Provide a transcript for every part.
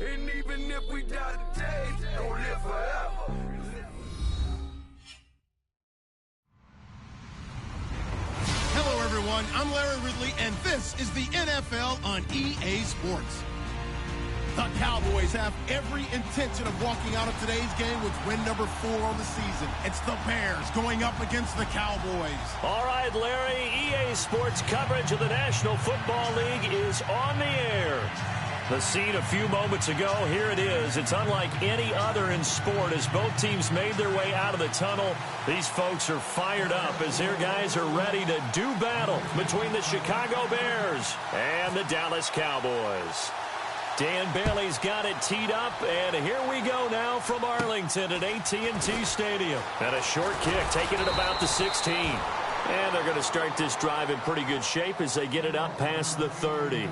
And even if we die today, don't live forever. Hello, everyone. I'm Larry Ridley, and this is the NFL on EA Sports. The Cowboys have every intention of walking out of today's game with win number 4 on the season. It's the Bears going up against the Cowboys. All right, Larry, EA Sports coverage of the National Football League is on the air. The scene a few moments ago, here it is. It's unlike any other in sport as both teams made their way out of the tunnel. These folks are fired up as their guys are ready to do battle between the Chicago Bears and the Dallas Cowboys. Dan Bailey's got it teed up, and here we go now from Arlington at AT&T Stadium. And a short kick, taking it about the 16. And they're going to start this drive in pretty good shape as they get it up past the 30.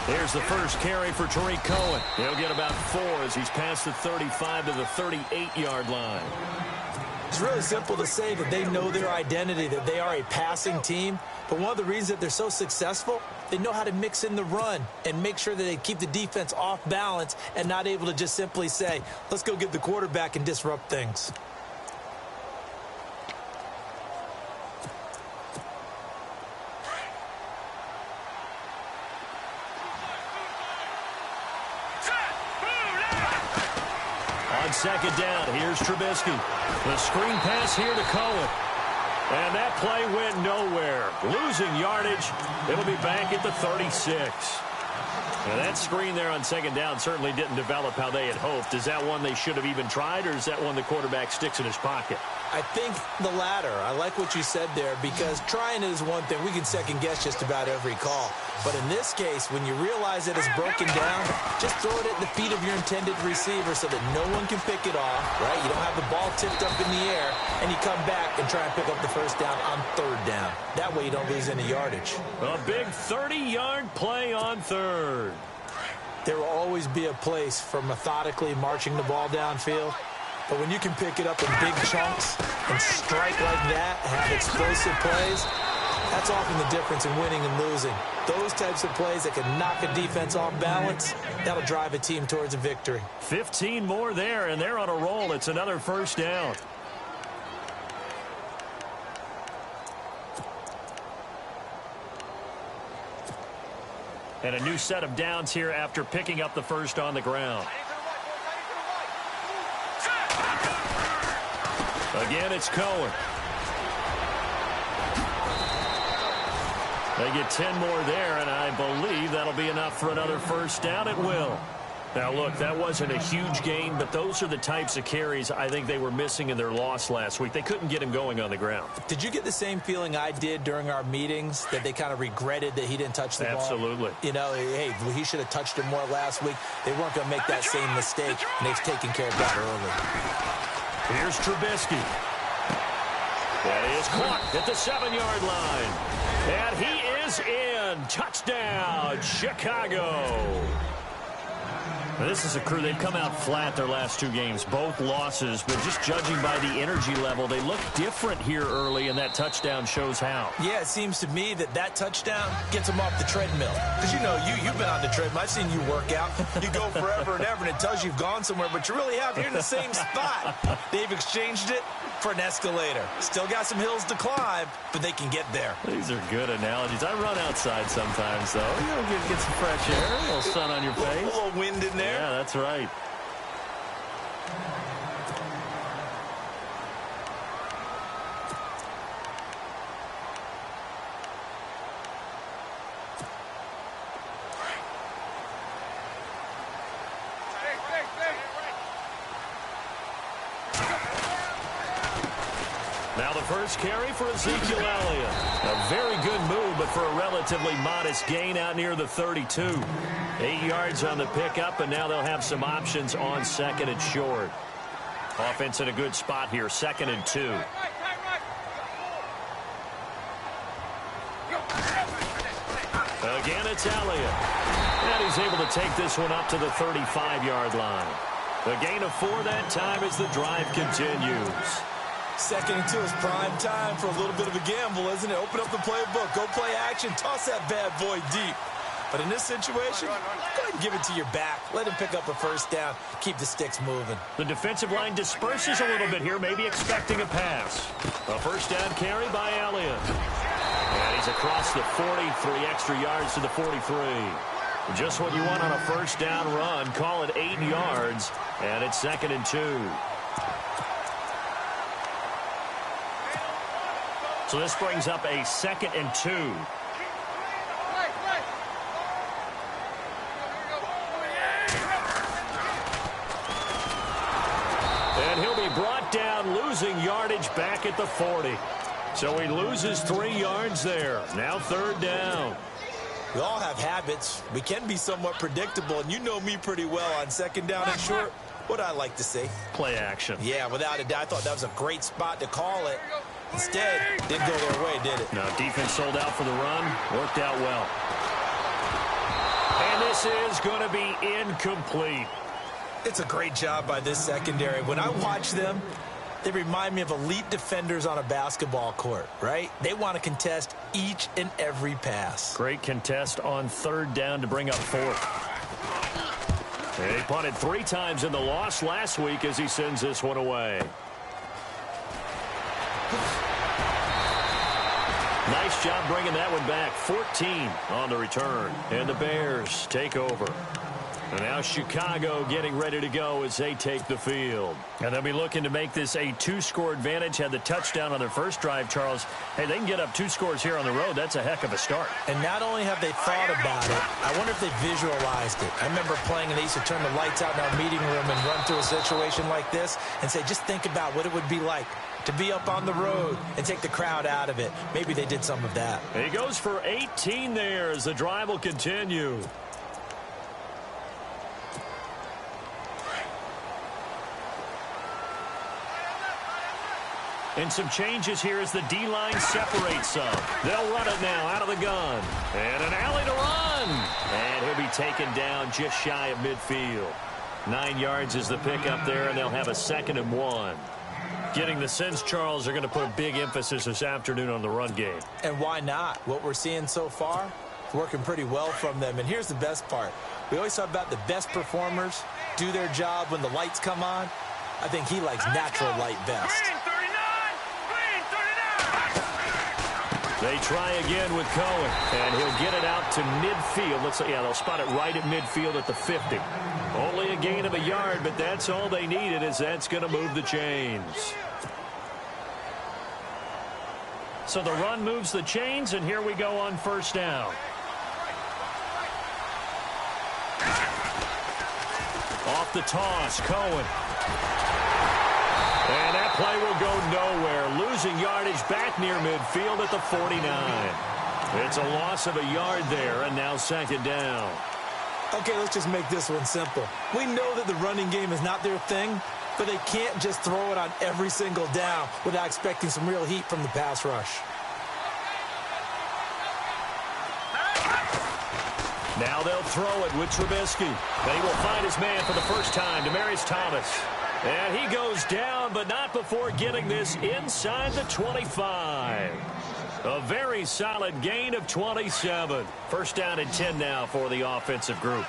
Here's the first carry for Tariq Cohen. He'll get about 4 as he's past the 35 to the 38-yard line. It's really simple to say that they know their identity, that they are a passing team. But one of the reasons that they're so successful, they know how to mix in the run and make sure that they keep the defense off balance and not able to just simply say, let's go get the quarterback and disrupt things. On second down, here's Trubisky. The screen pass here to Cohen. And that play went nowhere. Losing yardage. It'll be back at the 36. Now that screen there on second down certainly didn't develop how they had hoped. Is that one they should have even tried, or is that one the quarterback sticks in his pocket? I think the latter. I like what you said there, because trying is one thing. We can second-guess just about every call. But in this case, when you realize that it's broken down, just throw it at the feet of your intended receiver so that no one can pick it off, right? You don't have the ball tipped up in the air, and you come back and try and pick up the first down on third down. That way you don't lose any yardage. A big 30-yard play on third. There will always be a place for methodically marching the ball downfield. But when you can pick it up in big chunks and strike like that, have explosive plays, that's often the difference in winning and losing. Those types of plays that can knock a defense off balance, that'll drive a team towards a victory. 15 more there, and they're on a roll. It's another first down. And a new set of downs here after picking up the first on the ground. Again, it's Cohen. They get 10 more there, and I believe that'll be enough for another first down. It will. Now, look, that wasn't a huge gain, but those are the types of carries I think they were missing in their loss last week. They couldn't get him going on the ground. Did you get the same feeling I did during our meetings, that they kind of regretted that he didn't touch the ball? Absolutely. You know, hey, he should have touched it more last week. They weren't going to make that same mistake, and they've taken care of that early. Here's Trubisky. That is clocked at the 7-yard line. And he is in. Touchdown, Chicago. Now, this is a crew, they've come out flat their last 2 games, both losses, but just judging by the energy level, they look different here early, and that touchdown shows how. Yeah, it seems to me that touchdown gets them off the treadmill. Because, you know, you've been on the treadmill. I've seen you work out. You go forever and ever, and it tells you you've gone somewhere, but you really have. You're in the same spot. They've exchanged it for an escalator. Still got some hills to climb, but they can get there. These are good analogies. I run outside sometimes, though. You know, get some fresh air, a little sun on your face. A little wind in there. Yeah, that's right. Now the first carry for Ezekiel Elliott. A very good move, but for a relatively modest gain out near the 32. 8 yards on the pickup, and now they'll have some options on second and short. Offense in a good spot here, 2nd and 2. Again, it's Elliott. And he's able to take this one up to the 35-yard line. A gain of 4 that time as the drive continues. 2nd and 2 is prime time for a little bit of a gamble, isn't it? Open up the playbook, go play action, toss that bad boy deep. But in this situation, go ahead and give it to your back. Let him pick up a first down. Keep the sticks moving. The defensive line disperses a little bit here, maybe expecting a pass. A first down carry by Elliott. And he's across the 40, 3 extra yards to the 43. Just what you want on a first down run. Call it 8 yards, and it's 2nd and 2. So this brings up a 2nd and 2. And he'll be brought down, losing yardage back at the 40. So he loses 3 yards there. Now 3rd down. We all have habits. We can be somewhat predictable, and you know me pretty well on 2nd down and short. What I like to see. Play action. Yeah, without a doubt. I thought that was a great spot to call it. Instead, didn't go their way, did it? No, defense sold out for the run. Worked out well. And this is going to be incomplete. It's a great job by this secondary. When I watch them, they remind me of elite defenders on a basketball court, right? They want to contest each and every pass. Great contest on 3rd down to bring up 4th. He punted 3 times in the loss last week as he sends this one away. Nice job bringing that one back. 14 on the return. And the Bears take over. And now Chicago getting ready to go as they take the field. And they'll be looking to make this a 2-score advantage. Had the touchdown on their first drive, Charles. Hey, they can get up 2 scores here on the road. That's a heck of a start. And not only have they thought about it, I wonder if they visualized it. I remember playing, and they used to turn the lights out in our meeting room and run through a situation like this and say, just think about what it would be like to be up on the road and take the crowd out of it. Maybe they did some of that. He goes for 18 there as the drive will continue. And some changes here as the D-line separates some. They'll run it now out of the gun. And an alley to run. And he'll be taken down just shy of midfield. 9 yards is the pickup there, and they'll have a 2nd and 1. Getting the sense, Charles, are going to put a big emphasis this afternoon on the run game. And why not? What we're seeing so far, working pretty well from them. And here's the best part. We always talk about the best performers do their job when the lights come on. I think he likes natural light best. They try again with Cohen, and he'll get it out to midfield. Let's say, yeah, they'll spot it right at midfield at the 50. Only a gain of a yard, but that's all they needed, as that's going to move the chains. So the run moves the chains, and here we go on 1st down. Off the toss, Cohen. And that play will go nowhere. Losing yardage back near midfield at the 49. It's a loss of a yard there, and now 2nd down. Okay, let's just make this one simple. We know that the running game is not their thing, but they can't just throw it on every single down without expecting some real heat from the pass rush. Now they'll throw it with Trubisky. But he will find his man for the first time, Demaryius Thomas. And he goes down, but not before getting this inside the 25. A very solid gain of 27. 1st down and 10 now for the offensive group.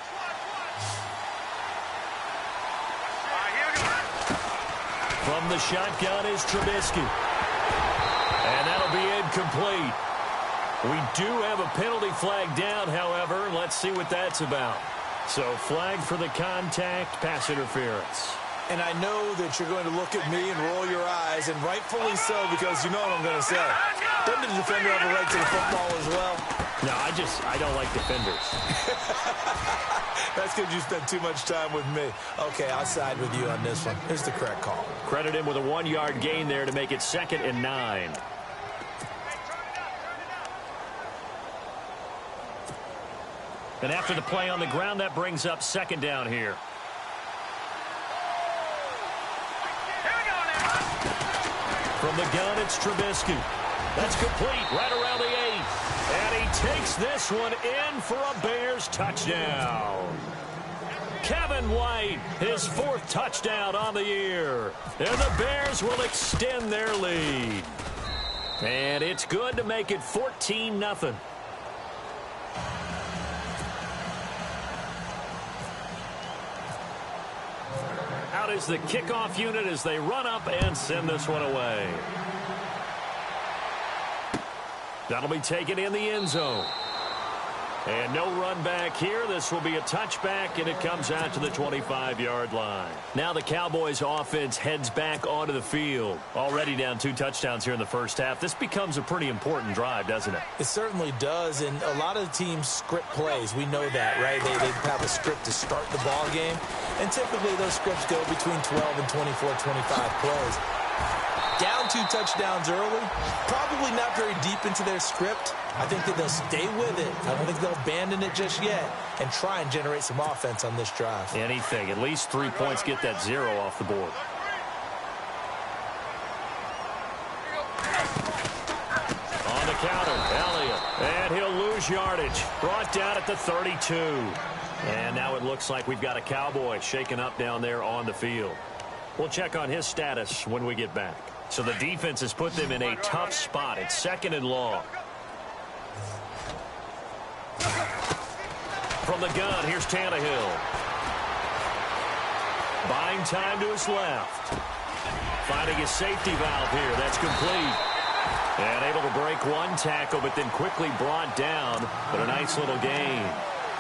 From the shotgun is Trubisky. And that'll be incomplete. We do have a penalty flag down, however. Let's see what that's about. So flag for the contact, pass interference. And I know that you're going to look at me and roll your eyes, and rightfully so, because you know what I'm going to say. Doesn't the defender have a right to the football as well? No, I don't like defenders. That's because you spent too much time with me. Okay, I'll side with you on this one. Here's the correct call. Credit him with a 1-yard gain there to make it 2nd and 9. And after the play on the ground, that brings up 2nd down here. From the gun, it's Trubisky. That's complete right around the 8. And he takes this one in for a Bears touchdown. Kevin White, his 4th touchdown on the year. And the Bears will extend their lead. And it's good to make it 14-0. Out is the kickoff unit as they run up and send this one away. That'll be taken in the end zone. And no run back here. This will be a touchback, and it comes out to the 25-yard line. Now the Cowboys offense heads back onto the field. Already down 2 touchdowns here in the first half. This becomes a pretty important drive, doesn't it? It certainly does, and a lot of teams script plays. We know that, right? They have a script to start the ball game, and typically those scripts go between 12 and 24, 25 plays. Down 2 touchdowns early, probably not very deep into their script. I think that they'll stay with it. I don't think they'll abandon it just yet and try and generate some offense on this drive. Anything. At least 3 points, get that 0 off the board. On the counter, Elliott. And he'll lose yardage. Brought down at the 32. And now it looks like we've got a Cowboy shaken up down there on the field. We'll check on his status when we get back. So the defense has put them in a tough spot. It's 2nd and long. From the gun, here's Tannehill. Buying time to his left. Finding a safety valve here. That's complete. And able to break 1 tackle, but then quickly brought down. But a nice little gain.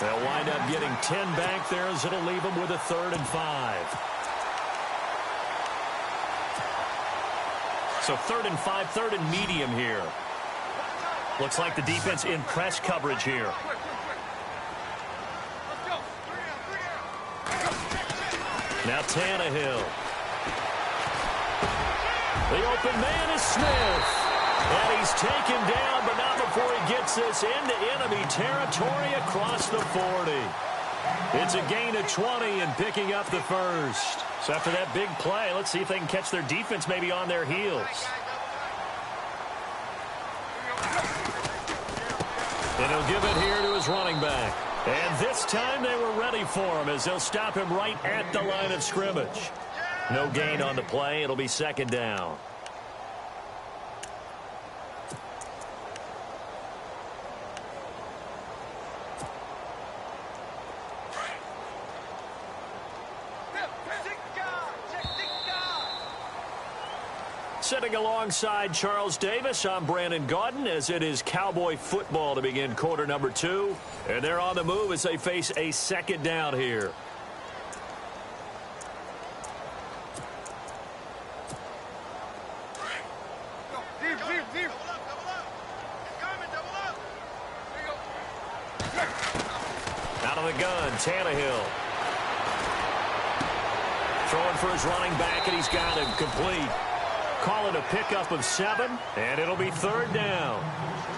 They'll wind up getting 10 back there as it'll leave them with a 3rd and 5. So 3rd and 5, 3rd and medium here. Looks like the defense in press coverage here. Now Tannehill. The open man is Smith. And he's taken down, but not before he gets this into enemy territory across the 40. It's a gain of 20 and picking up the first. So after that big play, let's see if they can catch their defense maybe on their heels. And he'll give it here to his running back. And this time they were ready for him as they'll stop him right at the line of scrimmage. No gain on the play. It'll be 2nd down. Sitting alongside Charles Davis, I'm Brandon Gaudin as it is Cowboy football to begin quarter number 2. And they're on the move as they face a 2nd down here. Out of the gun, Tannehill. Throwing for his running back, and he's got him complete. Call it a pickup of 7, and it'll be 3rd down.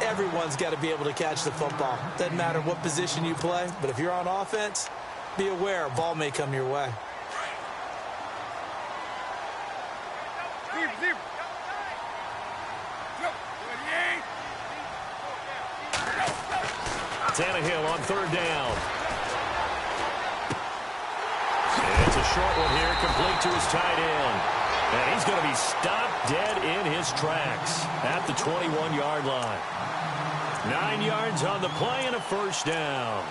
Everyone's got to be able to catch the football. Doesn't matter what position you play, but if you're on offense, be aware a ball may come your way. Tannehill on 3rd down. And it's a short one here, complete to his tight end. And he's going to be stopped dead in his tracks at the 21-yard line. 9 yards on the play and a 1st down.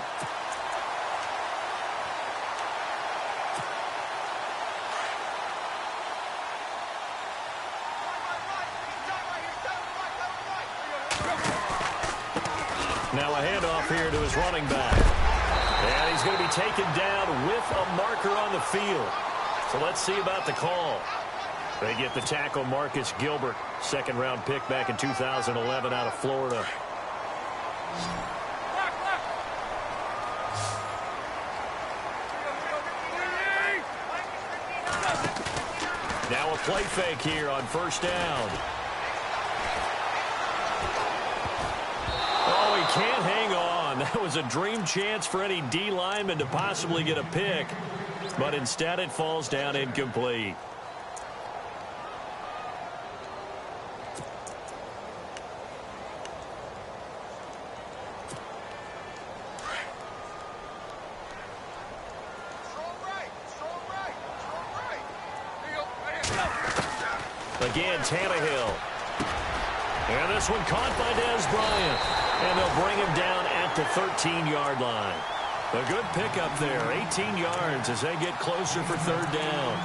Now a handoff here to his running back. And he's going to be taken down with a marker on the field. So let's see about the call. They get the tackle, Marcus Gilbert, 2nd-round pick back in 2011 out of Florida. Now a play fake here on 1st down. Oh, he can't hang on. That was a dream chance for any D lineman to possibly get a pick, but instead it falls down incomplete. Again, Tannehill. And this one caught by Dez Bryant. And they'll bring him down at the 13-yard line. A good pickup there, 18 yards as they get closer for third down.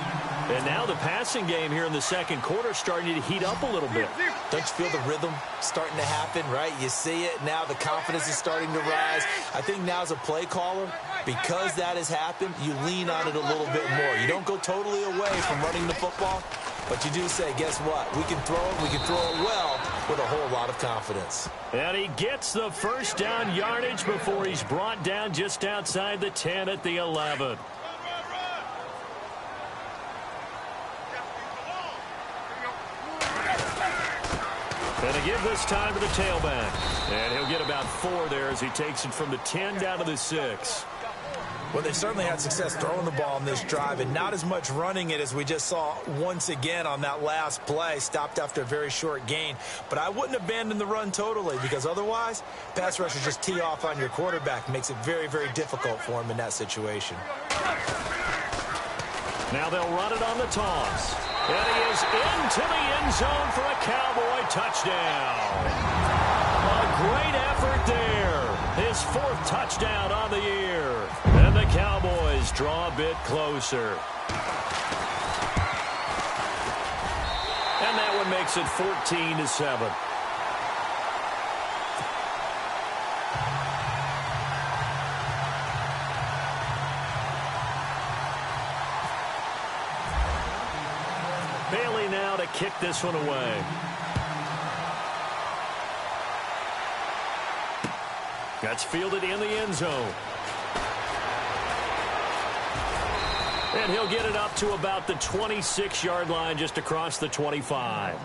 And now the passing game here in the second quarter starting to heat up a little bit. Don't you feel the rhythm starting to happen, right? You see it now, the confidence is starting to rise. I think now as a play caller, because that has happened, you lean on it a little bit more. You don't go totally away from running the football, but you do say, guess what? We can throw it, we can throw it well with a whole lot of confidence. And he gets the first down yardage before he's brought down just outside the 10 at the 11. And to give this time to the tailback. And he'll get about 4 there as he takes it from the 10 down to the 6. Well, they certainly had success throwing the ball in this drive and not as much running it as we just saw once again on that last play. Stopped after a very short gain. But I wouldn't abandon the run totally because otherwise, pass rushers just tee off on your quarterback. Makes it very, very difficult for him in that situation. Now they'll run it on the toss. And he is into the end zone for a Cowboy touchdown. A great effort there. His 4th touchdown on the year. And the Cowboys draw a bit closer. And that one makes it 14-7. Bailey now to kick this one away. That's fielded in the end zone. And he'll get it up to about the 26-yard line just across the 25.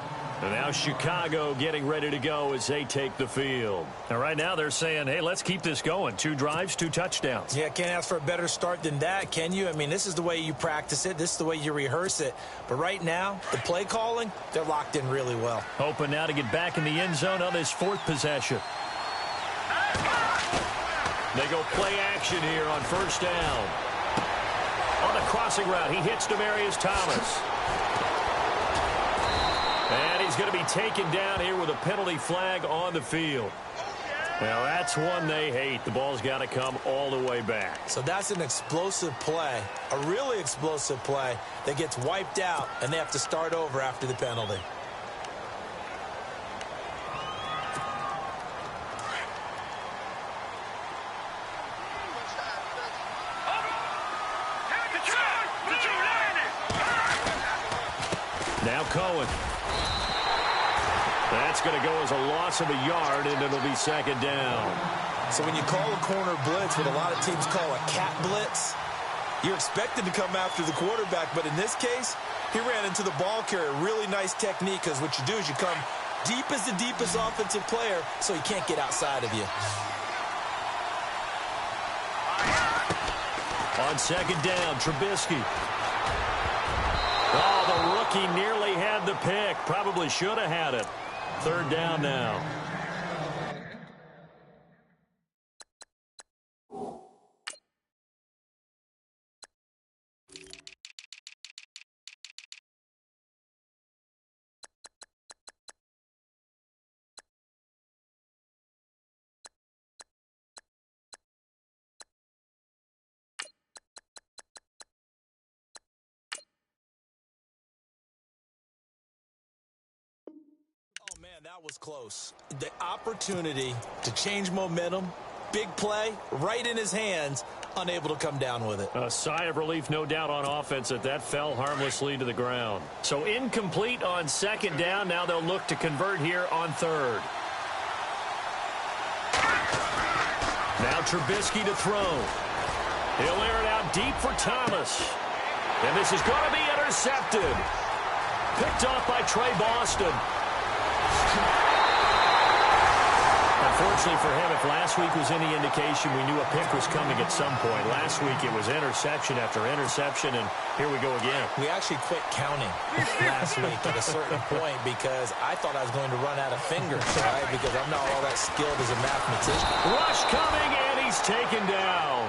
And now Chicago getting ready to go as they take the field. And right now they're saying, hey, let's keep this going. 2 drives, 2 touchdowns. Yeah, can't ask for a better start than that, can you? I mean, this is the way you practice it. This is the way you rehearse it. But right now, the play calling, they're locked in really well. Hoping now to get back in the end zone on this 4th possession. They go play action here on first down. On the crossing route, he hits Demaryius Thomas. And he's going to be taken down here with a penalty flag on the field. Well, that's one they hate. The ball's got to come all the way back. So that's an explosive play, a really explosive play that gets wiped out, and they have to start over after the penalty. Now Cohen. That's going to go as a loss of a yard, and it'll be 2nd down. So when you call a corner blitz, what a lot of teams call a cat blitz, you're expected to come after the quarterback. But in this case, he ran into the ball carrier. Really nice technique, because what you do is you come deep as the deepest offensive player so he can't get outside of you. On 2nd down, Trubisky. Oh, the rookie nearly had the pick. Probably should have had it. 3rd down now. Man, that was close. The opportunity to change momentum, big play, right in his hands, unable to come down with it. A sigh of relief, no doubt, on offense that fell harmlessly to the ground. So incomplete on 2nd down. Now they'll look to convert here on 3rd. Now Trubisky to throw. He'll air it out deep for Thomas. And this is going to be intercepted. Picked off by Trey Boston. Unfortunately for him, if last week was any indication, we knew a pick was coming at some point. Last week it was interception after interception, and here we go again. We actually quit counting last week at a certain point because I thought I was going to run out of fingers, right? Because I'm not all that skilled as a mathematician. Rush coming, and he's taken down.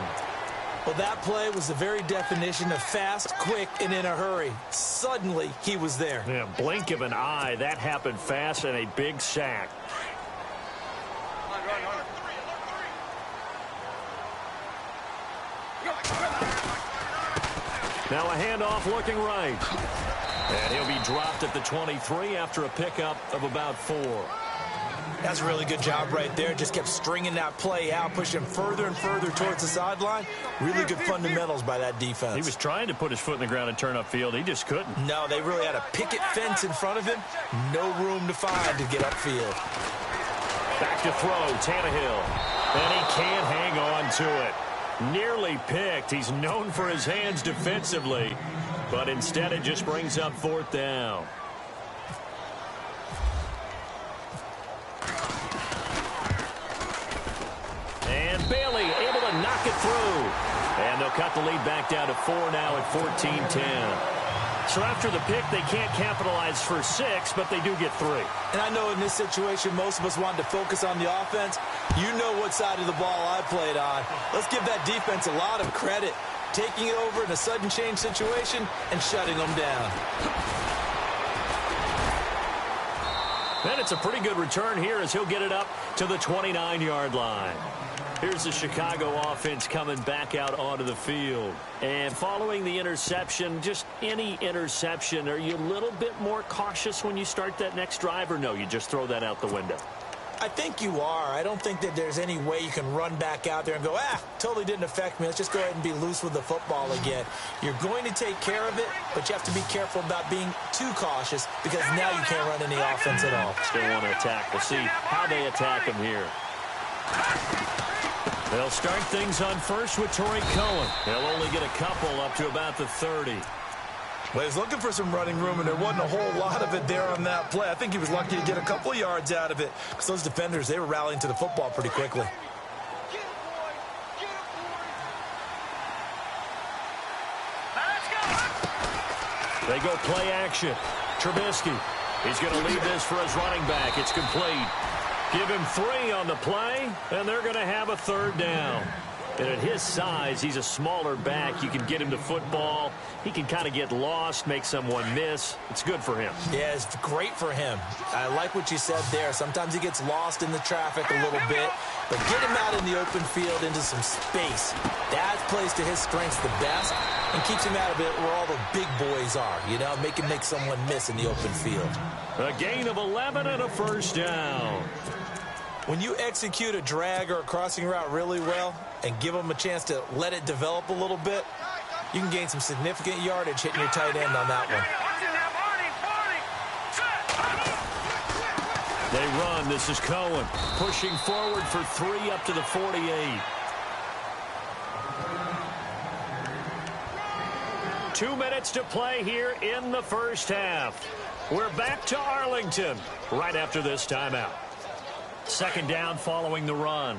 Well, that play was the very definition of fast, quick, and in a hurry. Suddenly, he was there. Yeah, blink of an eye. That happened fast and a big sack. Now a handoff looking right. And he'll be dropped at the 23 after a pickup of about 4. That's a really good job right there. Just kept stringing that play out, pushing him further and further towards the sideline. Really good fundamentals by that defense. He was trying to put his foot in the ground and turn upfield. He just couldn't. No, they really had a picket fence in front of him. No room to find to get upfield. Back to throw, Tannehill. And he can't hang on to it. Nearly picked. He's known for his hands defensively, but instead it just brings up 4th down. And Bailey able to knock it through. And they'll cut the lead back down to 4 now at 14-10. So after the pick, they can't capitalize for 6, but they do get 3. And I know in this situation, most of us wanted to focus on the offense. You know what side of the ball I played on. Let's give that defense a lot of credit. Taking it over in a sudden change situation and shutting them down. And it's a pretty good return here as he'll get it up to the 29-yard line. Here's the Chicago offense coming back out onto the field. And following the interception, just any interception, are you a little bit more cautious when you start that next drive, or no, you just throw that out the window? I think you are. I don't think that there's any way you can run back out there and go, totally didn't affect me. Let's just go ahead and be loose with the football again. You're going to take care of it, but you have to be careful about being too cautious because now you can't run any offense at all. Still want to attack. We'll see how they attack him here. They'll start things on first with Torrey Cohen. He'll only get a couple up to about the 30. Well, he was looking for some running room, and there wasn't a whole lot of it there on that play. I think he was lucky to get a couple yards out of it because those defenders, they were rallying to the football pretty quickly. They go play action. Trubisky. He's going to lead this for his running back. It's complete. Give him 3 on the play, and they're going to have a 3rd down. And at his size, he's a smaller back. You can get him to football. He can kind of get lost, make someone miss. It's good for him. Yeah, it's great for him. I like what you said there. Sometimes he gets lost in the traffic a little bit, but get him out in the open field into some space. That plays to his strengths the best and keeps him out of it where all the big boys are, you know, make him make someone miss in the open field. A gain of 11 and a 1st down. When you execute a drag or a crossing route really well and give them a chance to let it develop a little bit, you can gain some significant yardage hitting your tight end on that one. They run. This is Cohen pushing forward for 3 up to the 48. 2 minutes to play here in the first half. We're back to Arlington right after this timeout. 2nd down following the run.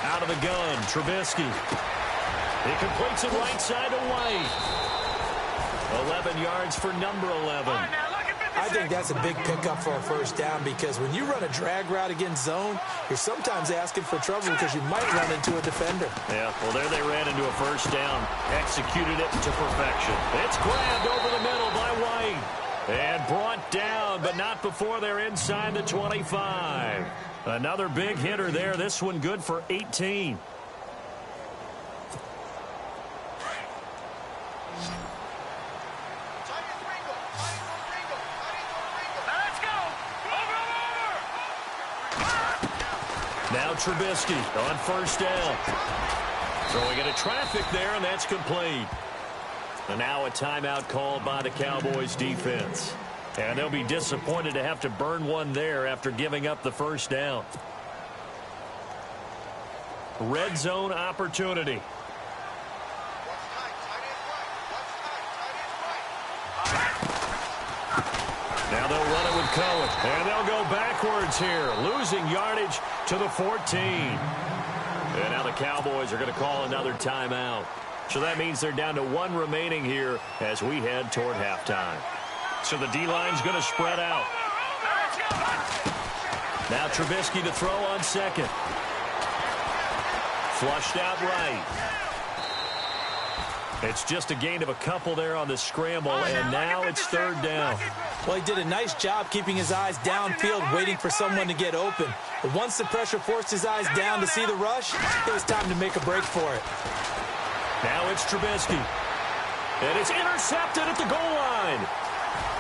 Out of the gun, Trubisky. He completes it right side to White. 11 yards for number 11. I think that's a big pickup for a 1st down because when you run a drag route against zone, you're sometimes asking for trouble because you might run into a defender. Yeah, well, there they ran into a 1st down. Executed it to perfection. It's grabbed over the middle by White. And brought down, but not before they're inside the 25. Another big hitter there. This one good for 18. Now Trubisky on 1st down. Throwing into traffic there, and that's complete. And now a timeout called by the Cowboys defense. And they'll be disappointed to have to burn one there after giving up the 1st down. Red zone opportunity. Now they'll run it with Cohen. And they'll go backwards here, losing yardage to the 14. And now the Cowboys are going to call another timeout. So that means they're down to 1 remaining here as we head toward halftime. So the D-line's going to spread out. Now Trubisky to throw on second. Flushed out right. It's just a gain of a couple there on the scramble, and now it's third down. Well, he did a nice job keeping his eyes downfield, waiting for someone to get open. But once the pressure forced his eyes down to see the rush, it was time to make a break for it. Now it's Trubisky. And it's intercepted at the goal line.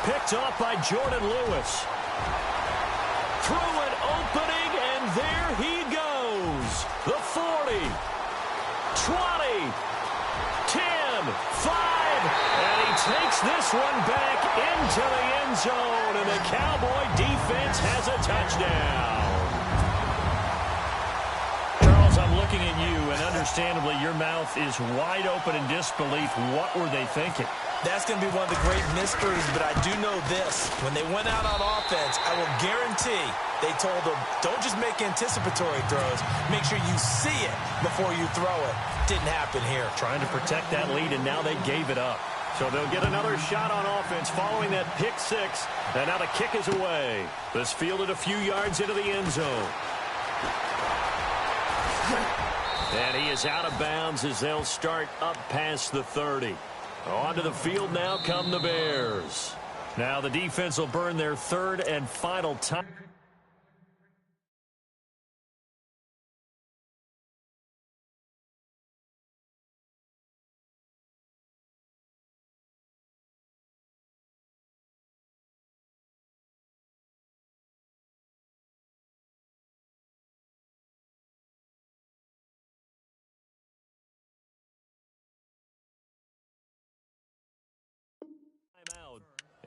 Picked off by Jordan Lewis. Through an opening, and there he goes. The 40, 20, 10, 5, and he takes this one back into the end zone, and the Cowboy defense has a touchdown. Charles, I'm looking at you, and understandably your mouth is wide open in disbelief. What were they thinking? That's going to be one of the great mysteries, but I do know this. When they went out on offense, I will guarantee they told them, don't just make anticipatory throws. Make sure you see it before you throw it. Didn't happen here. Trying to protect that lead, and now they gave it up. So they'll get another shot on offense following that pick six. And now the kick is away. This fielded a few yards into the end zone. And he is out of bounds as they'll start up past the 30. Onto the field now come the Bears. Now the defense will burn their third and final time.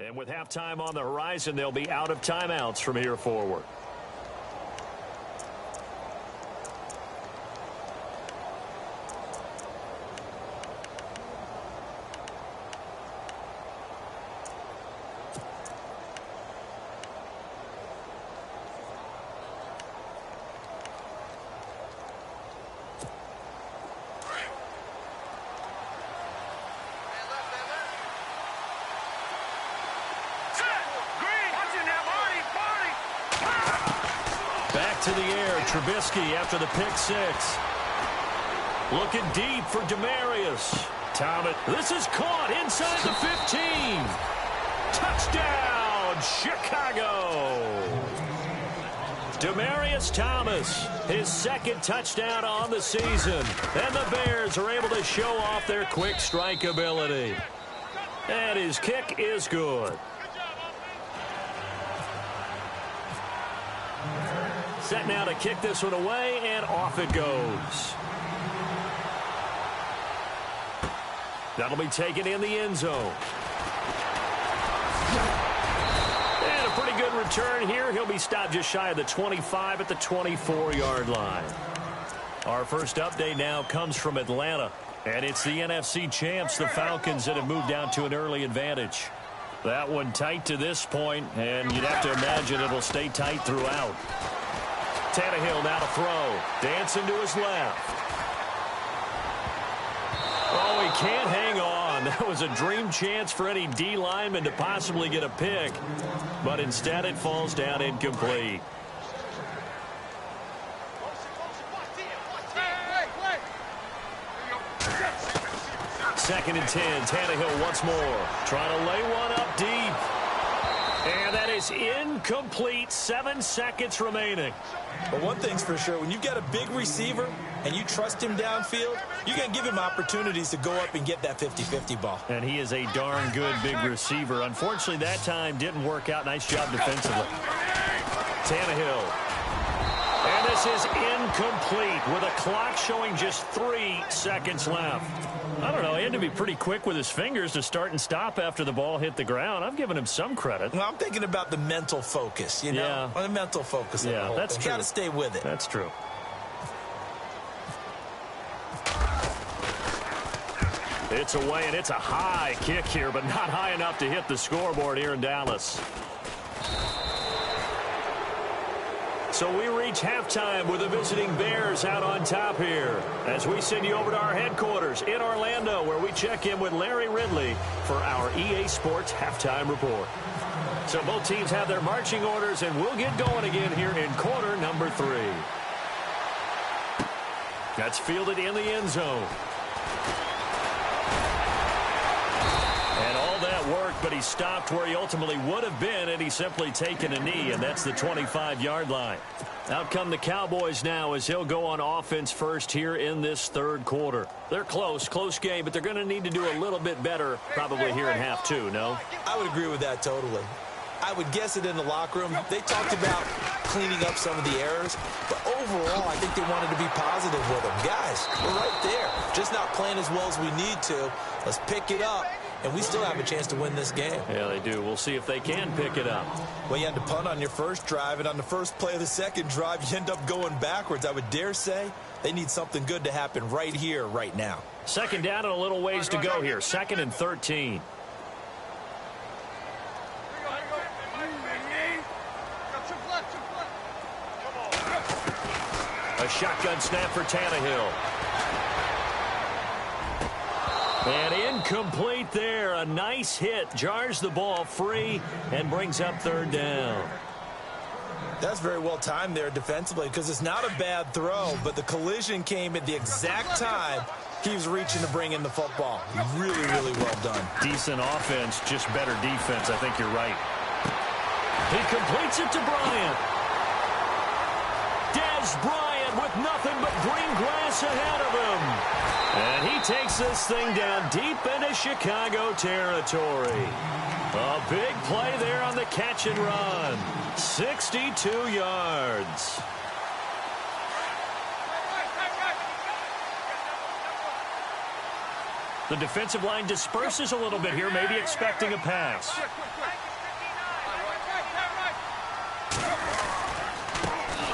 And with halftime on the horizon, they'll be out of timeouts from here forward. To the air, Trubisky after the pick six. Looking deep for Demarius. Thomas. This is caught inside the 15. Touchdown, Chicago. Demarius Thomas, his second touchdown on the season. And the Bears are able to show off their quick strike ability. And his kick is good. Set now to kick this one away, and off it goes. That'll be taken in the end zone. And a pretty good return here. He'll be stopped just shy of the 25 at the 24-yard line. Our first update now comes from Atlanta, and it's the NFC champs, the Falcons, that have moved down to an early advantage. That one tight to this point, and you'd have to imagine it'll stay tight throughout. Tannehill now to throw. Dancing to his left. Oh, he can't hang on. That was a dream chance for any D lineman to possibly get a pick. But instead it falls down incomplete. Second and 10. Tannehill once more. Trying to lay one up deep. And that is incomplete. 7 seconds remaining. But one thing's for sure, when you've got a big receiver and you trust him downfield, you're going to give him opportunities to go up and get that 50-50 ball. And he is a darn good big receiver. Unfortunately, that time didn't work out. Nice job defensively. Tannehill. And this is incomplete with a clock showing just 3 seconds left. I don't know. He had to be pretty quick with his fingers to start and stop after the ball hit the ground. I'm giving him some credit. Well, I'm thinking about the mental focus, you know? Yeah. Well, the mental focus. Yeah, that's true. You got to stay with it. That's true. It's away, and it's a high kick here, but not high enough to hit the scoreboard here in Dallas. So we reach halftime with the visiting Bears out on top here as we send you over to our headquarters in Orlando, where we check in with Larry Ridley for our EA Sports Halftime Report. So both teams have their marching orders, and we'll get going again here in quarter number 3. That's fielded in the end zone. And all that work, but he stopped where he ultimately would have been, and he's simply taken a knee, and that's the 25-yard line. Out come the Cowboys now as he'll go on offense first here in this third quarter. They're close game, but they're going to need to do a little bit better probably here in half 2, no? I would agree with that totally. I would guess it in the locker room. They talked about cleaning up some of the errors, but overall, I think they wanted to be positive with them. Guys, we're right there. Just not playing as well as we need to. Let's pick it up, and we still have a chance to win this game. Yeah, they do. We'll see if they can pick it up. Well, you had to punt on your first drive, and on the first play of the second drive, you end up going backwards. I would dare say they need something good to happen right here, right now. Second down and a little ways to go here. 2nd and 13. A shotgun snap for Tannehill. And incomplete there. A nice hit. Jars the ball free and brings up 3rd down. That's very well timed there defensively because it's not a bad throw, but the collision came at the exact time he was reaching to bring in the football. Really, really well done. Decent offense, just better defense. I think you're right. He completes it to Bryant. Dez Bryant with nothing but green grass ahead of him. And he takes this thing down deep into Chicago territory. A big play there on the catch and run. 62 yards. The defensive line disperses a little bit here, maybe expecting a pass.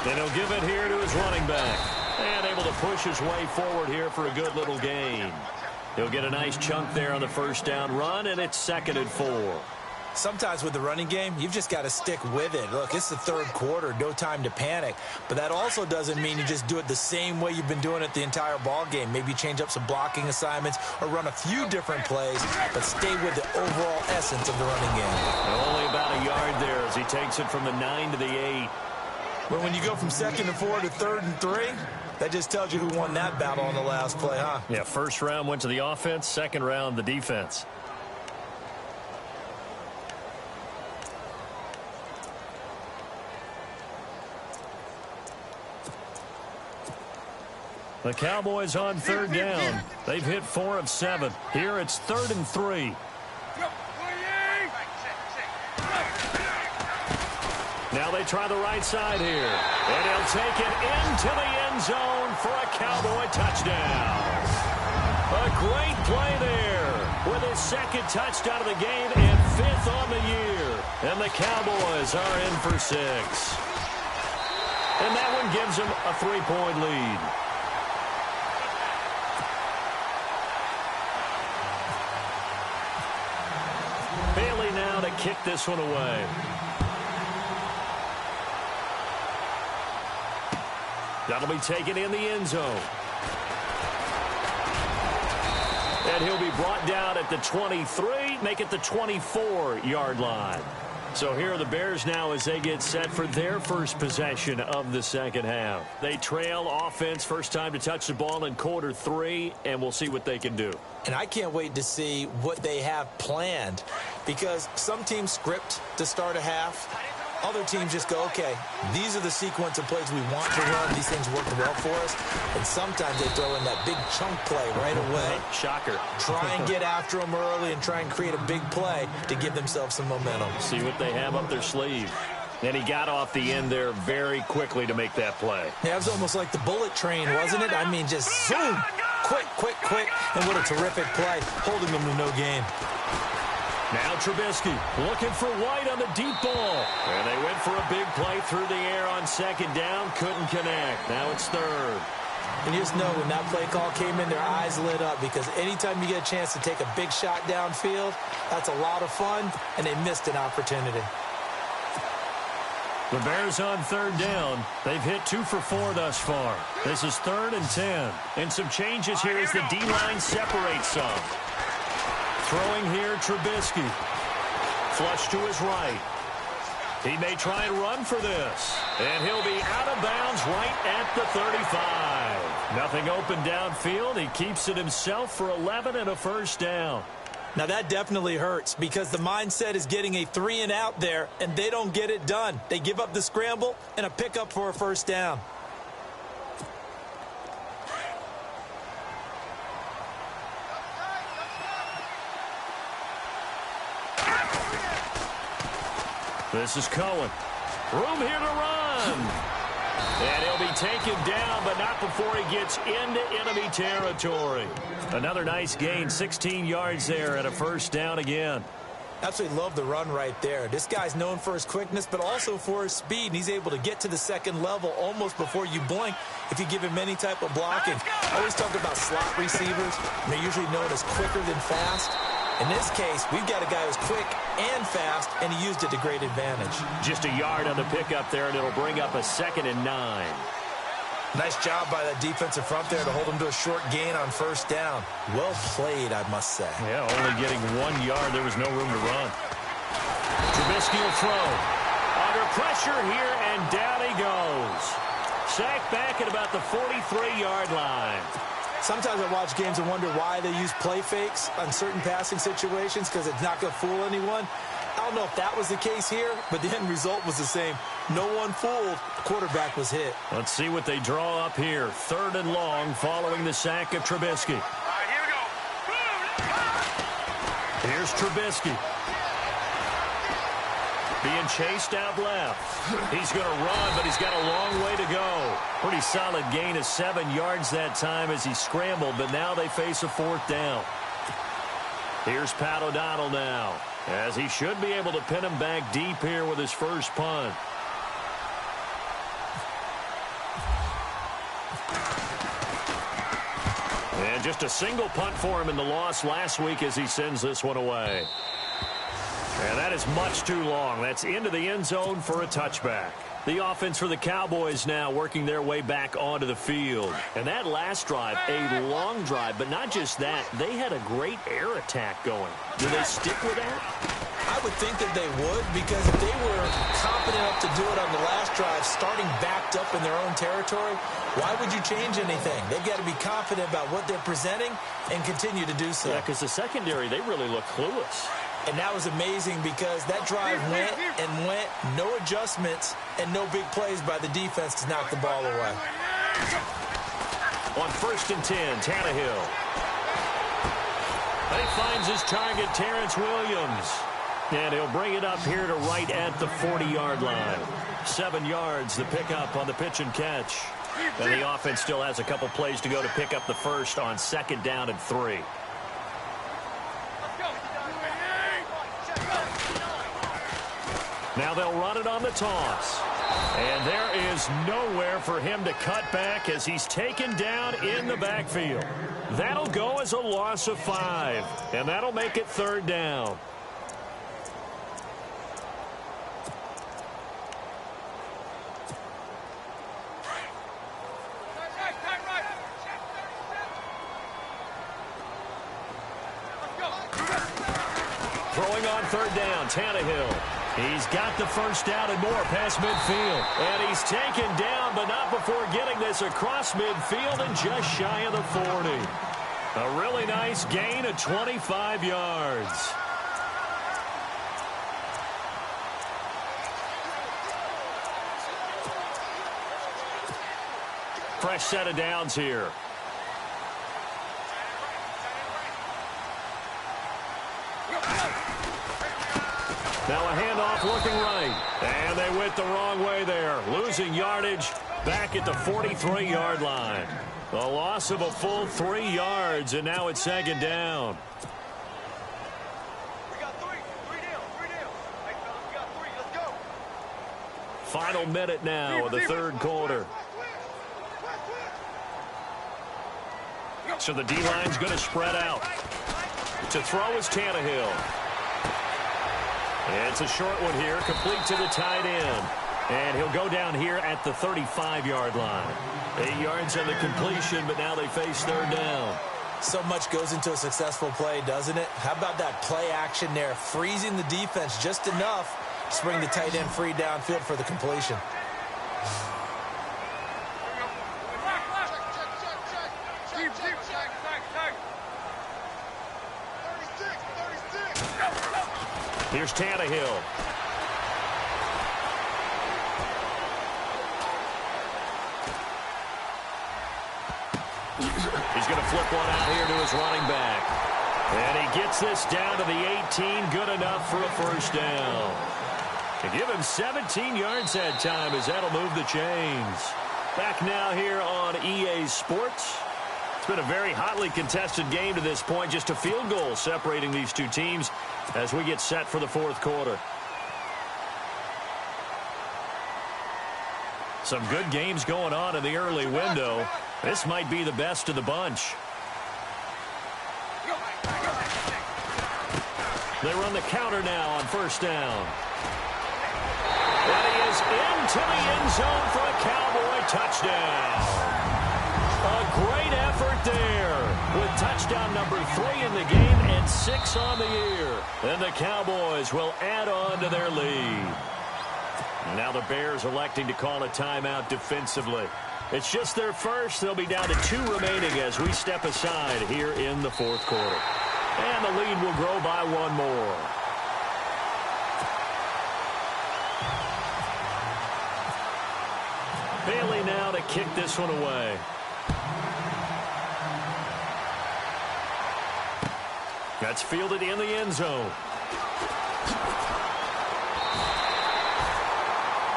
And he'll give it here to his running back. And able to push his way forward here for a good little gain. He'll get a nice chunk there on the first down run, and it's 2nd and 4. Sometimes with the running game, you've just got to stick with it. Look, it's the third quarter, no time to panic. But that also doesn't mean you just do it the same way you've been doing it the entire ball game. Maybe change up some blocking assignments or run a few different plays, but stay with the overall essence of the running game. And only about a yard there as he takes it from the 9 to the 8. But when you go from 2nd and 4 to 3rd and 3, that just tells you who won that battle on the last play, huh? Yeah, first round went to the offense, second round the defense. The Cowboys on 3rd down. They've hit 4 of 7. Here it's 3rd and 3. Now they try the right side here. And he'll take it into the end zone for a Cowboy touchdown. A great play there with his 2nd touchdown of the game and 5th on the year. And the Cowboys are in for 6. And that one gives them a 3-point lead. Bailey now to kick this one away. That'll be taken in the end zone. And he'll be brought down at the 23, make it the 24-yard line. So here are the Bears now as they get set for their first possession of the second half. They trail offense, first time to touch the ball in quarter 3, and we'll see what they can do. And I can't wait to see what they have planned because some teams script to start a half. Other teams just go, okay, these are the sequence of plays we want to run. These things work well for us. And sometimes they throw in that big chunk play right away. Shocker. Try and get after them early and try and create a big play to give themselves some momentum. See what they have up their sleeve. And he got off the end there very quickly to make that play. Yeah, it was almost like the bullet train, wasn't it? I mean, just zoom, quick. And what a terrific play, holding them to no gain. Now Trubisky looking for White on the deep ball. And they went for a big play through the air on 2nd down. Couldn't connect. Now it's 3rd. And you just know when that play call came in, their eyes lit up because anytime you get a chance to take a big shot downfield, that's a lot of fun, and they missed an opportunity. The Bears on 3rd down. They've hit 2 for 4 thus far. This is 3rd and 10. And some changes here as the D-line separates some. Throwing here, Trubisky. Flush to his right. He may try and run for this. And he'll be out of bounds right at the 35. Nothing open downfield. He keeps it himself for 11 and a first down. Now that definitely hurts because the mindset is getting a 3-and-out there, and they don't get it done. They give up the scramble and a pickup for a first down. This is Cohen. Room here to run. And he'll be taken down, but not before he gets into enemy territory. Another nice gain, 16 yards there and a first down again. Absolutely love the run right there. This guy's known for his quickness, but also for his speed. And he's able to get to the second level almost before you blink if you give him any type of blocking. I always talk about slot receivers. They're usually known as quicker than fast. In this case, we've got a guy who's quick and fast, and he used it to great advantage. Just a yard on the pickup there, and it'll bring up a 2nd and 9. Nice job by that defensive front there to hold him to a short gain on first down. Well played, I must say. Yeah, only getting 1 yard. There was no room to run. Trubisky will throw. Under pressure here, and down he goes. Sacked back at about the 43-yard line. Sometimes I watch games and wonder why they use play fakes on certain passing situations because it's not going to fool anyone. I don't know if that was the case here, but the end result was the same. No one fooled. The quarterback was hit. Let's see what they draw up here. 3rd and long following the sack of Trubisky. All right, here we go. Here's Trubisky. Being chased out left. He's going to run, but he's got a long way to go. Pretty solid gain of 7 yards that time as he scrambled, but now they face a 4th down. Here's Pat O'Donnell now, as he should be able to pin him back deep here with his first punt. And just a single punt for him in the loss last week as he sends this one away. And that is much too long. That's into the end zone for a touchback. The offense for the Cowboys now working their way back onto the field. And that last drive, a long drive, but not just that. They had a great air attack going. Do they stick with that? I would think that they would, because if they were confident enough to do it on the last drive, starting backed up in their own territory, why would you change anything? They've got to be confident about what they're presenting and continue to do so. Yeah, because the secondary, they really look clueless. And that was amazing because that drive went and went, no adjustments, and no big plays by the defense to knock the ball away. On 1st and 10, Tannehill. And he finds his target, Terrence Williams. And he'll bring it up here to right at the 40-yard line. 7 yards, the pickup on the pitch and catch. And the offense still has a couple plays to go to pick up the first on 2nd down and 3. Now they'll run it on the toss. And there is nowhere for him to cut back as he's taken down in the backfield. That'll go as a loss of 5. And that'll make it 3rd down. Throwing on 3rd down, Tannehill. He's got the first down and more past midfield. And he's taken down, but not before getting this across midfield and just shy of the 40. A really nice gain of 25 yards. Fresh set of downs here. Now a handoff looking right. And they went the wrong way there. Losing yardage back at the 43-yard line. A loss of a full 3 yards, and now it's 2nd down. We got 3. 3 down. 3 down. Hey, fellas, we got 3. Let's go. Final minute now of the 3rd quarter. So the D-line's going to spread out. To throw is Tannehill. It's a short one here, complete to the tight end. And he'll go down here at the 35-yard line. 8 yards on the completion, but now they face 3rd down. So much goes into a successful play, doesn't it? How about that play action there, freezing the defense just enough Just bring the tight end free downfield for the completion. Here's Tannehill. He's going to flip one out here to his running back. And he gets this down to the 18. Good enough for a first down. To give him 17 yards that time as that'll move the chains. Back now here on EA Sports. It's been a very hotly contested game to this point. Just a field goal separating these two teams as we get set for the fourth quarter. Some good games going on in the early window. This might be the best of the bunch. They run the counter now on first down. And he is into the end zone for a Cowboy touchdown. A great effort there with touchdown number 3 in the game and 6 on the year. And the Cowboys will add on to their lead. Now the Bears electing to call a timeout defensively. It's just their first. They'll be down to 2 remaining as we step aside here in the fourth quarter. And the lead will grow by 1 more. Bailey now to kick this one away. That's fielded in the end zone.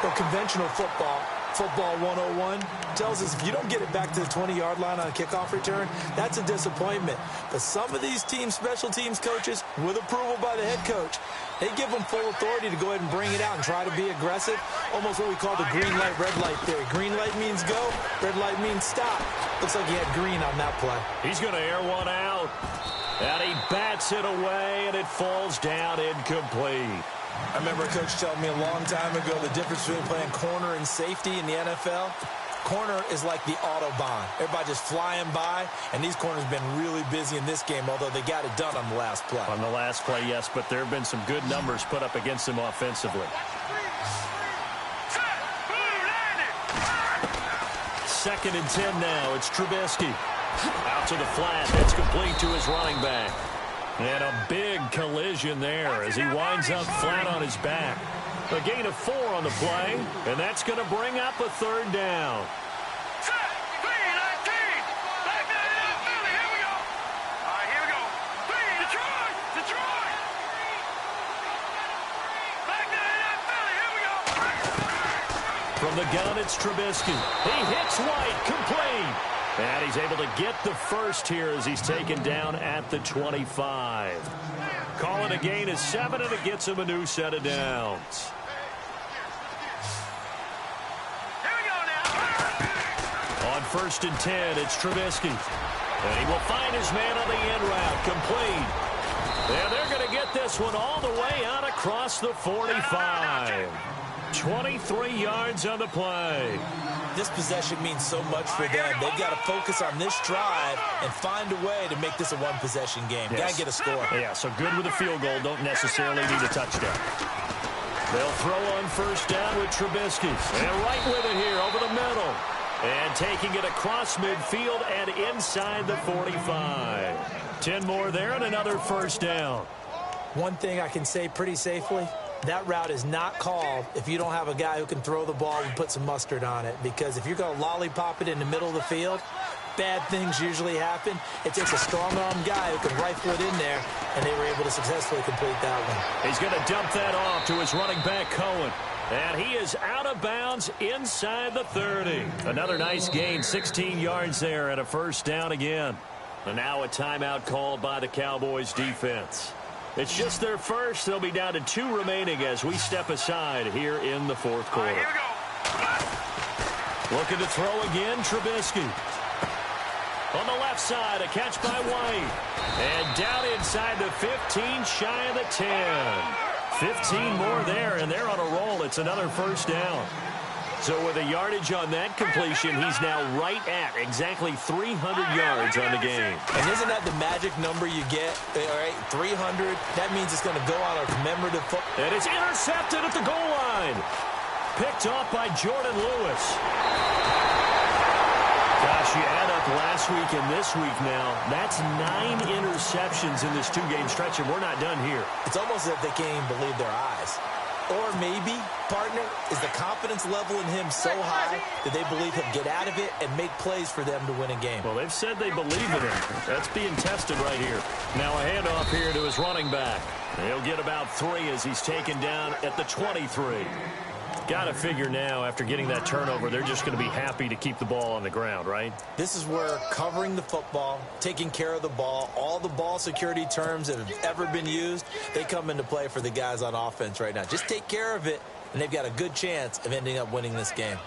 Well, conventional football 101, tells us if you don't get it back to the 20-yard line on a kickoff return, that's a disappointment. But some of these special teams coaches, with approval by the head coach, they give them full authority to go ahead and bring it out and try to be aggressive. Almost what we call the green light, red light theory. Green light means go, red light means stop. Looks like he had green on that play. He's going to air one out. And he bats it away, and it falls down incomplete. I remember a coach telling me a long time ago the difference between playing corner and safety in the NFL. Corner is like the Autobahn. Everybody just flying by, and these corners have been really busy in this game, although they got it done on the last play. On the last play, yes, but there have been some good numbers put up against him offensively. 2nd and 10 now. It's Trubisky. Out to the flat. That's complete to his running back. And a big collision there as he winds up flat on his back. A gain of 4 on the play, and that's going to bring up a 3rd down. From the gun, it's Trubisky. He hits White, complete. And he's able to get the first here as he's taken down at the 25. Call it a gain of 7, and it gets him a new set of downs. On 1st and 10, it's Trubisky. And he will find his man on the end route, complete. And they're going to get this one all the way out across the 45. 23 yards on the play. This possession means so much for them. They've got to focus on this drive and find a way to make this a one-possession game. Yes. Got to get a score. Yeah, so good with a field goal. Don't necessarily need a touchdown. They'll throw on 1st down with Trubisky. And right with it here over the middle. And taking it across midfield and inside the 45. 10 more there and another 1st down. One thing I can say pretty safely, that route is not called if you don't have a guy who can throw the ball and put some mustard on it. Because if you're going to lollipop it in the middle of the field, bad things usually happen. It takes a strong-arm guy who can rifle it in there, and they were able to successfully complete that one. He's going to dump that off to his running back, Cohen. And he is out of bounds inside the 30. Another nice gain, 16 yards there and a 1st down again. And now a timeout called by the Cowboys defense. It's just their first. They'll be down to 2 remaining as we step aside here in the 4th quarter. Here we go. Looking to throw again, Trubisky. On the left side, a catch by White. And down inside the 15, shy of the 10. 15 more there, and they're on a roll. It's another 1st down. So with a yardage on that completion, he's now right at exactly 300 yards on the game. And isn't that the magic number you get? All right, 300. That means it's going to go on a commemorative football. And it's intercepted at the goal line. Picked off by Jordan Lewis. Gosh, you add up last week and this week now. That's 9 interceptions in this 2-game stretch, and we're not done here. It's almost as if they can't even believe their eyes. Or maybe, partner, is the confidence level in him so high that they believe he'll get out of it and make plays for them to win a game. Well, they've said they believe in him. That's being tested right here. Now a handoff here to his running back. He'll get about 3 as he's taken down at the 23. Got to figure now, after getting that turnover, they're just going to be happy to keep the ball on the ground, right? This is where covering the football, taking care of the ball, all the ball security terms that have ever been used, they come into play for the guys on offense right now. Just take care of it, and they've got a good chance of ending up winning this game.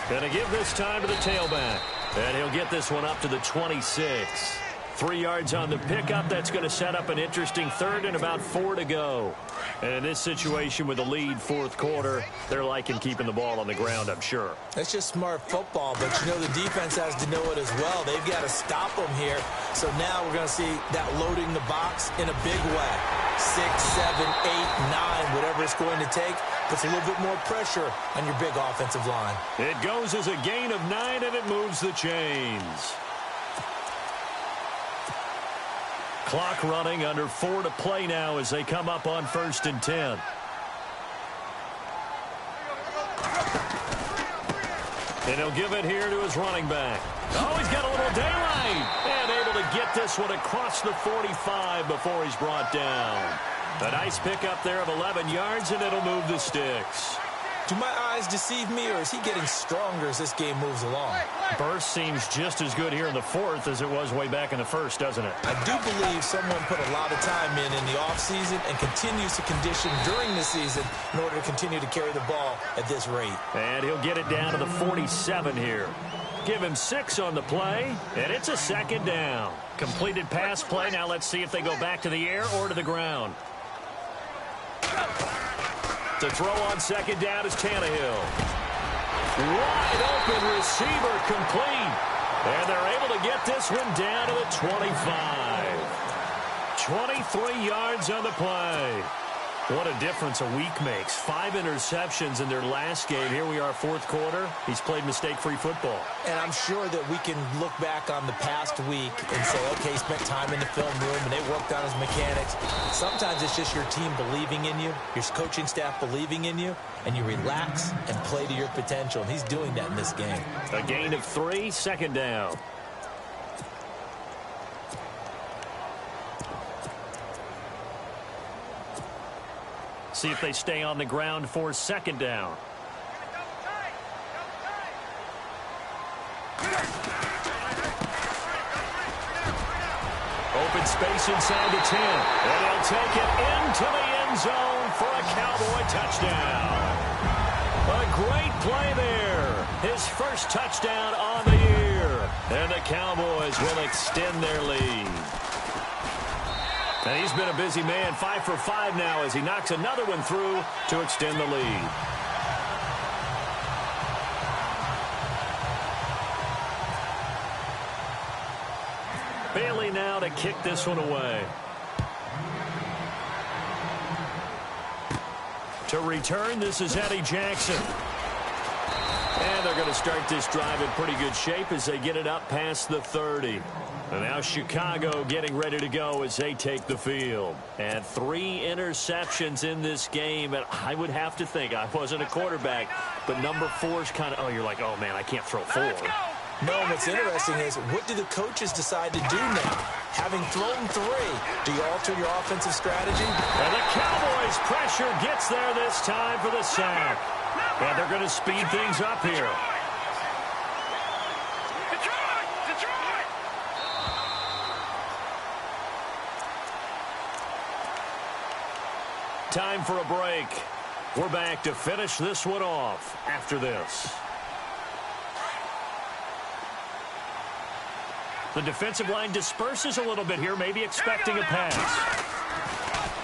Going to give this time to the tailback. And he'll get this one up to the 26. 3 yards on the pickup. That's going to set up an interesting third and about 4 to go. And in this situation with the lead fourth quarter, they're liking keeping the ball on the ground, I'm sure. That's just smart football, but you know the defense has to know it as well. They've got to stop them here. So now we're going to see that loading the box in a big way. 6, 7, 8, 9, whatever it's going to take, puts a little bit more pressure on your big offensive line. It goes as a gain of 9, and it moves the chains. Clock running, under 4 to play now as they come up on 1st and 10. And he'll give it here to his running back. Oh, he's got a little daylight. And able to get this one across the 45 before he's brought down. A nice pickup there of 11 yards, and it'll move the sticks. Do my eyes deceive me, or is he getting stronger as this game moves along? Burst seems just as good here in the fourth as it was way back in the first, doesn't it? I do believe someone put a lot of time in the offseason and continues to condition during the season in order to continue to carry the ball at this rate. And he'll get it down to the 47 here. Give him 6 on the play, and it's a 2nd down. Completed pass play. Now let's see if they go back to the air or to the ground. To throw on 2nd down is Tannehill. Wide open receiver complete. And they're able to get this one down to the 25. 23 yards on the play. What a difference a week makes. 5 interceptions in their last game. Here we are, fourth quarter. He's played mistake-free football. And I'm sure that we can look back on the past week and say, okay, he spent time in the film room and they worked on his mechanics. Sometimes it's just your team believing in you, your coaching staff believing in you, and you relax and play to your potential. And he's doing that in this game. A gain of 3, 2nd down. See if they stay on the ground for 2nd down. Open space inside the 10. And he'll take it into the end zone for a Cowboy touchdown. A great play there. His first touchdown on the year. And the Cowboys will extend their lead. And he's been a busy man, 5 for 5 now as he knocks another one through to extend the lead. Bailey now to kick this one away. To return, this is Eddie Jackson. And they're going to start this drive in pretty good shape as they get it up past the 30. And now Chicago getting ready to go as they take the field. And 3 interceptions in this game. And I would have to think, I wasn't a quarterback, but number 4 is kind of, oh, you're like, oh, man, I can't throw 4. No, what's interesting is, what do the coaches decide to do now? Having thrown 3, do you alter your offensive strategy? And the Cowboys' pressure gets there this time for the sack. And they're going to speed things up here. Time for a break. We're back to finish this one off after this. The defensive line disperses a little bit here, maybe expecting a pass.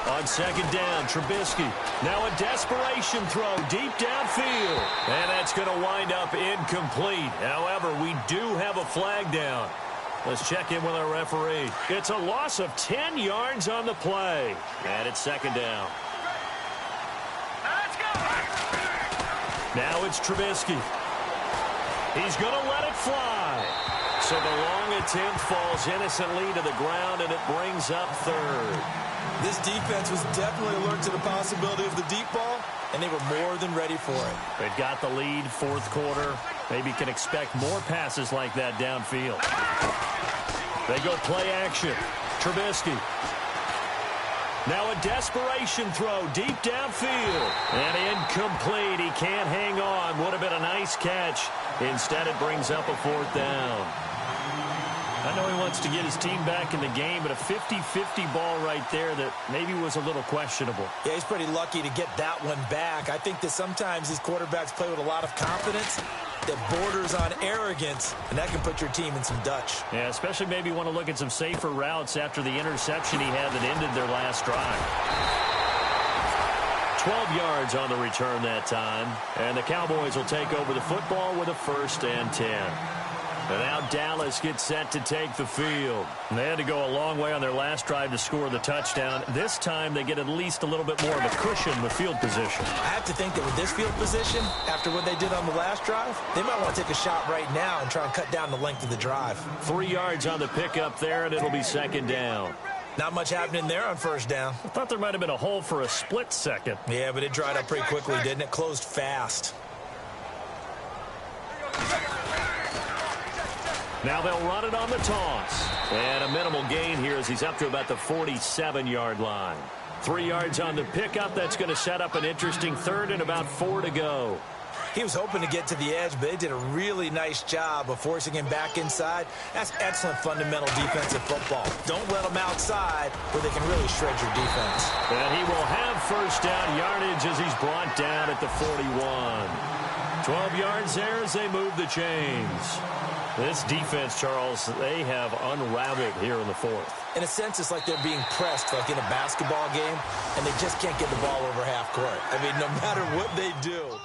On second down, Trubisky. Now a desperation throw deep downfield. And that's going to wind up incomplete. However, we do have a flag down. Let's check in with our referee. It's a loss of 10 yards on the play. And it's second down. Now it's Trubisky. He's going to let it fly. So the long attempt falls innocently to the ground, and it brings up third. This defense was definitely alert to the possibility of the deep ball, and they were more than ready for it. They've got the lead, fourth quarter. Maybe can expect more passes like that downfield. They go play action. Trubisky. Now a desperation throw deep downfield. And incomplete. He can't hang on. Would have been a nice catch. Instead, it brings up a fourth down. I know he wants to get his team back in the game, but a 50-50 ball right there that maybe was a little questionable. Yeah, he's pretty lucky to get that one back. I think that sometimes these quarterbacks play with a lot of confidence that borders on arrogance, and that can put your team in some Dutch. Yeah, especially maybe want to look at some safer routes after the interception he had that ended their last drive. 12 yards on the return that time, and the Cowboys will take over the football with a 1st and 10. And now Dallas gets set to take the field. And they had to go a long way on their last drive to score the touchdown. This time they get at least a little bit more of a cushion with field position. I have to think that with this field position, after what they did on the last drive, they might want to take a shot right now and try and cut down the length of the drive. 3 yards on the pickup there, and it'll be second down. Not much happening there on first down. I thought there might have been a hole for a split second. Yeah, but it dried up pretty quickly, didn't it? Closed fast. Now they'll run it on the toss. And a minimal gain here as he's up to about the 47-yard line. 3 yards on the pickup. That's going to set up an interesting third and about 4 to go. He was hoping to get to the edge, but they did a really nice job of forcing him back inside. That's excellent fundamental defensive football. Don't let him outside where they can really shred your defense. And he will have first down yardage as he's brought down at the 41. 12 yards there as they move the chains. This defense, Charles, they have unraveled here in the fourth. In a sense, it's like they're being pressed like in a basketball game, and they just can't get the ball over half court. I mean, no matter what they do,